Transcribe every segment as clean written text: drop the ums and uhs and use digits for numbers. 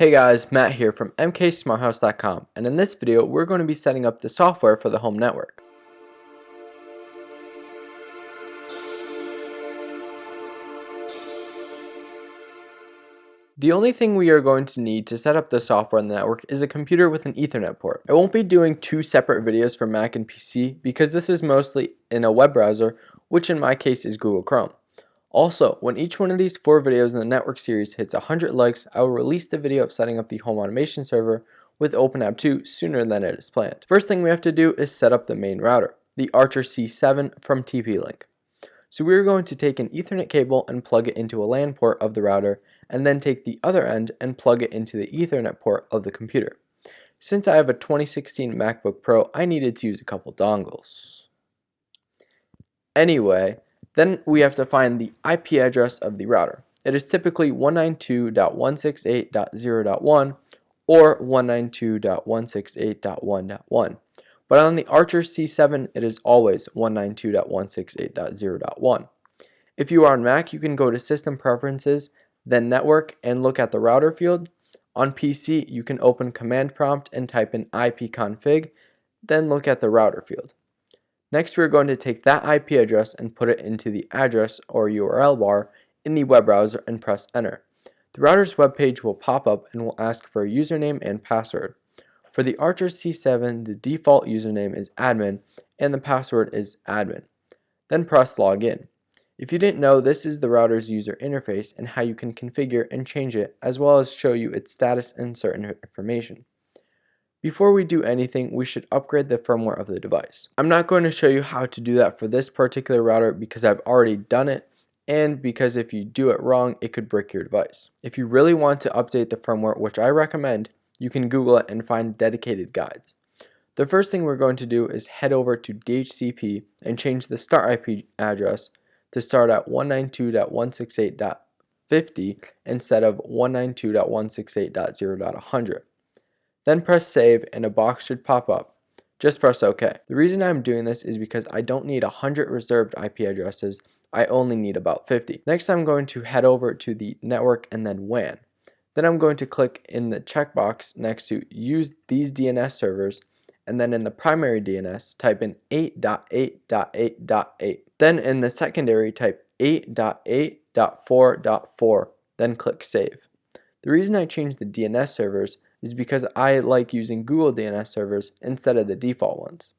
Hey guys, Matt here from MK-SmartHouse.com, and in this video we're going to be setting up the software for the home network. The only thing we are going to need to set up the software on the network is a computer with an Ethernet port. I won't be doing two separate videos for Mac and PC because this is mostly in a web browser, which in my case is Google Chrome. Also, when each one of these 4 videos in the network series hits 100 likes, I will release the video of setting up the home automation server with OpenHAB 2 sooner than it is planned. First thing we have to do is set up the main router, the Archer C7 from TP-Link. So we are going to take an Ethernet cable and plug it into a LAN port of the router, and then take the other end and plug it into the Ethernet port of the computer. Since I have a 2016 MacBook Pro, I needed to use a couple dongles. Anyway, then we have to find the IP address of the router. It is typically 192.168.0.1 or 192.168.1.1. But on the Archer C7, it is always 192.168.0.1. If you are on Mac, you can go to System Preferences, then Network, and look at the router field. On PC, you can open Command Prompt and type in ipconfig, then look at the router field. Next, we're going to take that IP address and put it into the address or URL bar in the web browser and press enter. The router's web page will pop up and will ask for a username and password. For the Archer C7, the default username is admin and the password is admin. Then press login. If you didn't know, this is the router's user interface and how you can configure and change it, as well as show you its status and certain information. Before we do anything, we should upgrade the firmware of the device. I'm not going to show you how to do that for this particular router because I've already done it, and because if you do it wrong, it could break your device. If you really want to update the firmware, which I recommend, you can Google it and find dedicated guides. The first thing we're going to do is head over to DHCP and change the start IP address to start at 192.168.50 instead of 192.168.0.100. Then press save and a box should pop up. Just press OK. The reason I'm doing this is because I don't need 100 reserved IP addresses, I only need about 50. Next, I'm going to head over to the network and then WAN. Then I'm going to click in the checkbox next to use these DNS servers, and then in the primary DNS type in 8.8.8.8. Then in the secondary type 8.8.4.4, then click save. The reason I changed the DNS servers is because I like using Google DNS servers instead of the default ones.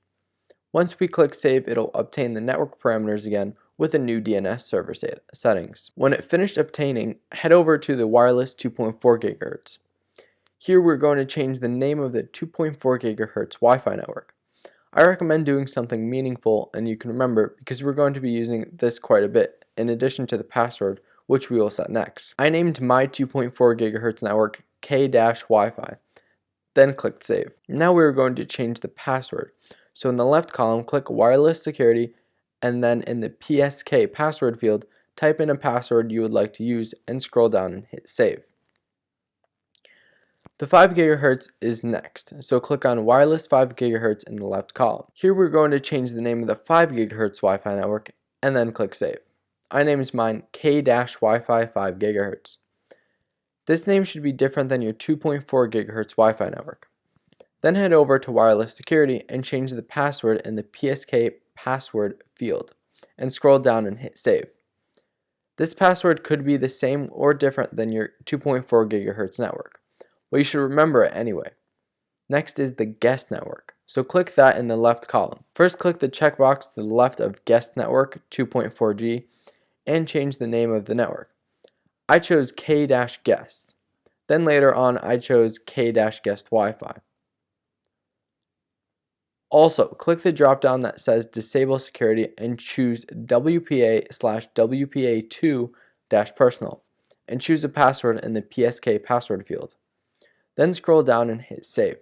Once we click save, it'll obtain the network parameters again with the new DNS server settings. When it finished obtaining, head over to the wireless 2.4 GHz. Here we're going to change the name of the 2.4 GHz Wi-Fi network. I recommend doing something meaningful and you can remember because we're going to be using this quite a bit, in addition to the password, which we will set next. I named my 2.4 GHz network K-Wi-Fi, then clicked save. Now we're going to change the password. So in the left column, click wireless security, and then in the PSK password field, type in a password you would like to use and scroll down and hit save. The 5 GHz is next, so click on wireless 5 GHz in the left column. Here we're going to change the name of the 5 GHz Wi-Fi network and then click save. I named mine K-Wi-Fi 5 GHz. This name should be different than your 2.4 GHz Wi-Fi network. Then head over to wireless security and change the password in the PSK password field and scroll down and hit save. This password could be the same or different than your 2.4 GHz network, but you should remember it anyway. Next is the guest network, so click that in the left column. First click the checkbox to the left of guest network 2.4G and change the name of the network. I chose K-Guest. Then later on I chose K-Guest Wi-Fi. Also, click the drop down that says Disable Security and choose WPA/WPA2-personal and choose a password in the PSK password field. Then scroll down and hit save.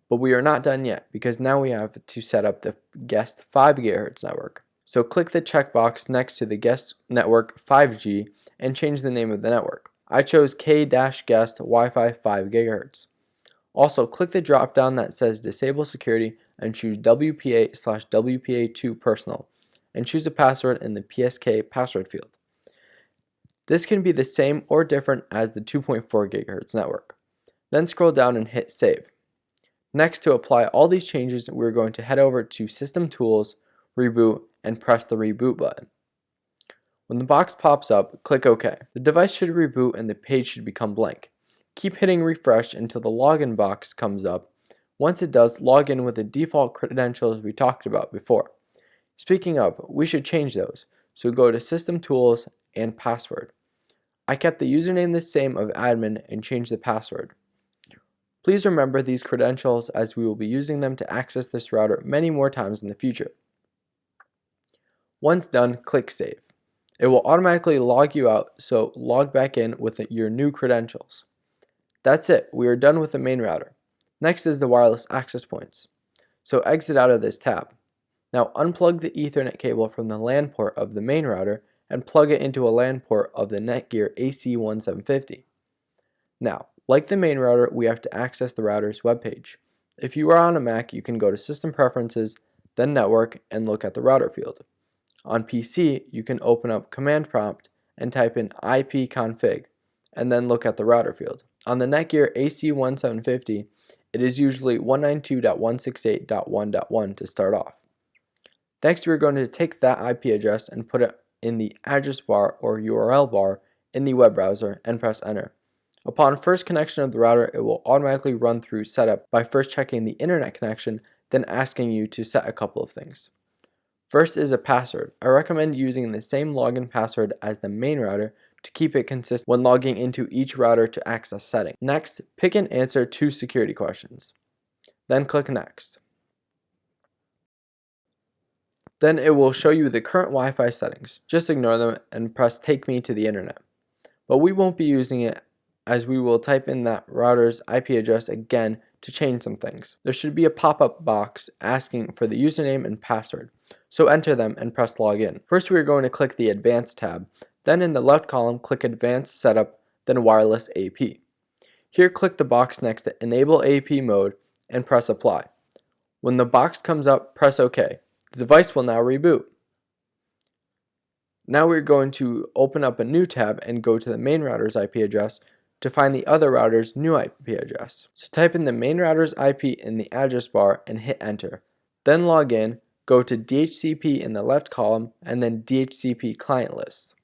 But we are not done yet because now we have to set up the guest 5 GHz network. So click the checkbox next to the guest network 5G and change the name of the network. I chose K-Guest Wi-Fi 5 GHz. Also, click the drop down that says Disable Security and choose WPA/WPA2-personal and choose a password in the PSK password field. This can be the same or different as the 2.4 GHz network. Then scroll down and hit Save. Next, to apply all these changes, we're going to head over to System Tools, Reboot, and press the Reboot button. When the box pops up, click OK. The device should reboot and the page should become blank. Keep hitting refresh until the login box comes up. Once it does, log in with the default credentials we talked about before. Speaking of, we should change those, so go to System Tools and Password. I kept the username the same of admin and changed the password. Please remember these credentials as we will be using them to access this router many more times in the future. Once done, click Save. It will automatically log you out, so log back in with your new credentials. That's it, we are done with the main router. Next is the wireless access points. So exit out of this tab. Now unplug the Ethernet cable from the LAN port of the main router and plug it into a LAN port of the Netgear AC1750. Now, like the main router, we have to access the router's web page. If you are on a Mac, you can go to System Preferences, then Network, and look at the router field. On PC, you can open up Command Prompt and type in ipconfig, and then look at the router field. On the Netgear AC1750, it is usually 192.168.1.1 to start off. Next, we're going to take that IP address and put it in the address bar or URL bar in the web browser and press enter. Upon first connection of the router, it will automatically run through setup by first checking the internet connection, then asking you to set a couple of things. First is a password. I recommend using the same login password as the main router to keep it consistent when logging into each router to access settings. Next, pick and answer 2 security questions. Then click Next. Then it will show you the current Wi-Fi settings. Just ignore them and press Take Me to the Internet. But we won't be using it as we will type in that router's IP address again to change some things. There should be a pop-up box asking for the username and password, so enter them and press Login. First, we are going to click the Advanced tab. Then in the left column, click Advanced Setup, then Wireless AP. Here, click the box next to Enable AP Mode and press Apply. When the box comes up, press OK. The device will now reboot. Now we're going to open up a new tab and go to the main router's IP address to find the other router's new IP address. So type in the main router's IP in the address bar and hit enter. Then log in, go to DHCP in the left column, and then DHCP client list.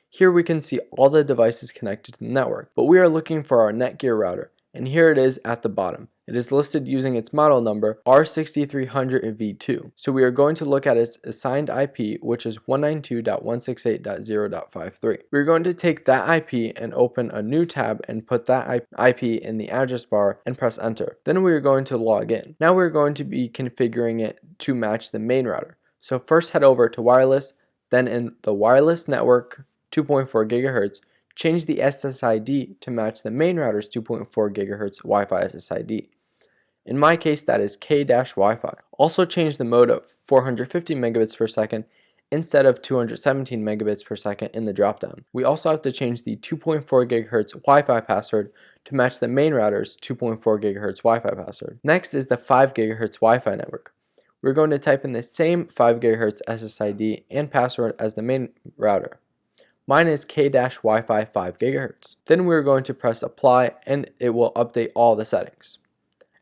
Here we can see all the devices connected to the network, but we are looking for our Netgear router, and here it is at the bottom. It is listed using its model number R6300V2. So we are going to look at its assigned IP, which is 192.168.0.53. We're going to take that IP and open a new tab and put that IP in the address bar and press enter. Then we are going to log in. Now we're going to be configuring it to match the main router. So first head over to wireless, then in the wireless network 2.4 GHz, change the SSID to match the main router's 2.4 GHz Wi-Fi SSID. In my case, that is K-Wi-Fi. Also change the mode of 450 megabits per second instead of 217 megabits per second in the dropdown. We also have to change the 2.4 GHz Wi-Fi password to match the main router's 2.4 GHz Wi-Fi password. Next is the 5 GHz Wi-Fi network. We're going to type in the same 5 GHz SSID and password as the main router. Mine is K-Wi-Fi 5 GHz. Then we're going to press apply and it will update all the settings.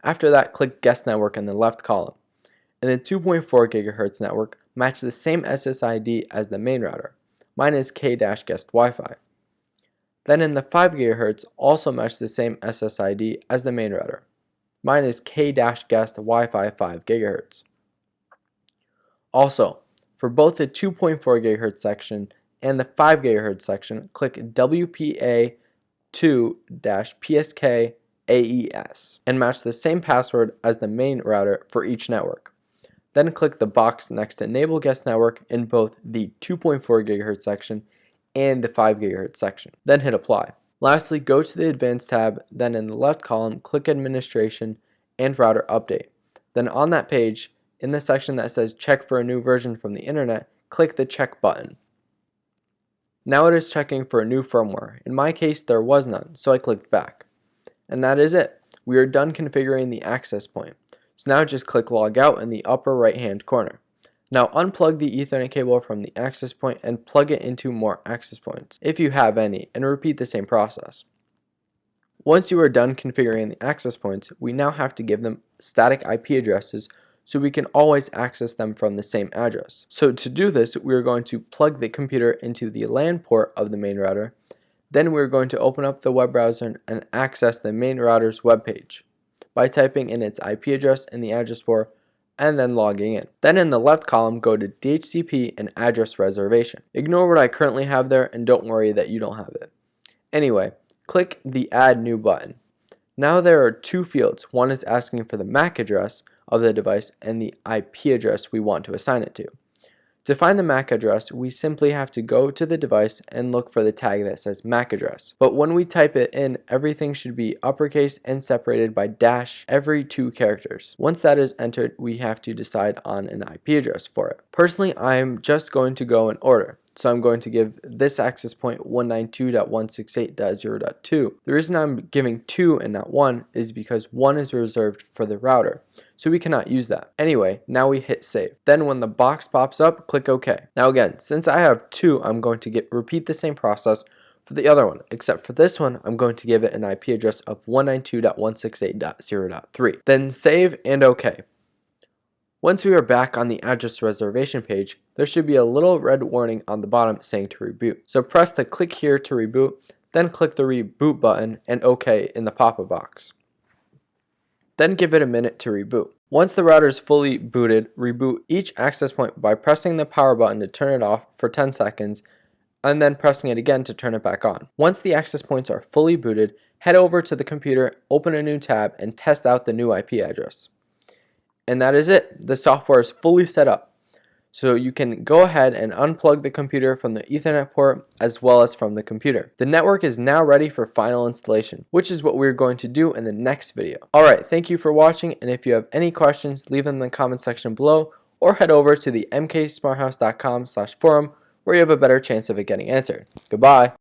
After that, click guest network in the left column. In the 2.4 GHz network, match the same SSID as the main router. Mine is K-Guest Wi-Fi. Then in the 5 GHz, also match the same SSID as the main router. Mine is K-Guest Wi-Fi 5 GHz. Also, for both the 2.4 GHz section and the 5 GHz section, click WPA2-PSK AES and match the same password as the main router for each network. Then click the box next to Enable Guest Network in both the 2.4 GHz section and the 5 GHz section. Then hit Apply. Lastly, go to the Advanced tab, then in the left column, click Administration and Router Update. Then on that page, in the section that says Check for a new version from the internet, click the Check button. Now it is checking for a new firmware. In my case, there was none, so I clicked back. And that is it. We are done configuring the access point. So now just click Log Out in the upper right hand corner. Now unplug the Ethernet cable from the access point and plug it into more access points, if you have any, and repeat the same process. Once you are done configuring the access points, we now have to give them static IP addresses so we can always access them from the same address. So to do this, we are going to plug the computer into the LAN port of the main router. Then we're going to open up the web browser and access the main router's web page by typing in its IP address in the address bar and then logging in. Then in the left column, go to DHCP and address reservation. Ignore what I currently have there and don't worry that you don't have it. Anyway, click the Add New button. Now there are two fields. One is asking for the MAC address of the device and the IP address we want to assign it to. To find the MAC address, we simply have to go to the device and look for the tag that says MAC address. But when we type it in, everything should be uppercase and separated by dash every 2 characters. Once that is entered, we have to decide on an IP address for it. Personally, I'm just going to go in order. So I'm going to give this access point 192.168.0.2. The reason I'm giving 2 and not 1 is because 1 is reserved for the router, so we cannot use that. Anyway, now we hit save. Then when the box pops up, click OK. Now again, since I have 2, I'm going to repeat the same process for the other one, except for this one, I'm going to give it an IP address of 192.168.0.3. Then save and OK. Once we are back on the address reservation page, there should be a little red warning on the bottom saying to reboot. So press the click here to reboot, then click the reboot button and OK in the pop-up box. Then give it a minute to reboot. Once the router is fully booted, reboot each access point by pressing the power button to turn it off for 10 seconds and then pressing it again to turn it back on. Once the access points are fully booted, head over to the computer, open a new tab, and test out the new IP address. And that is it. The software is fully set up. So you can go ahead and unplug the computer from the Ethernet port as well as from the computer. The network is now ready for final installation, which is what we're going to do in the next video. Alright, thank you for watching, and if you have any questions, leave them in the comment section below or head over to the mksmarthouse.com/forum where you have a better chance of it getting answered. Goodbye.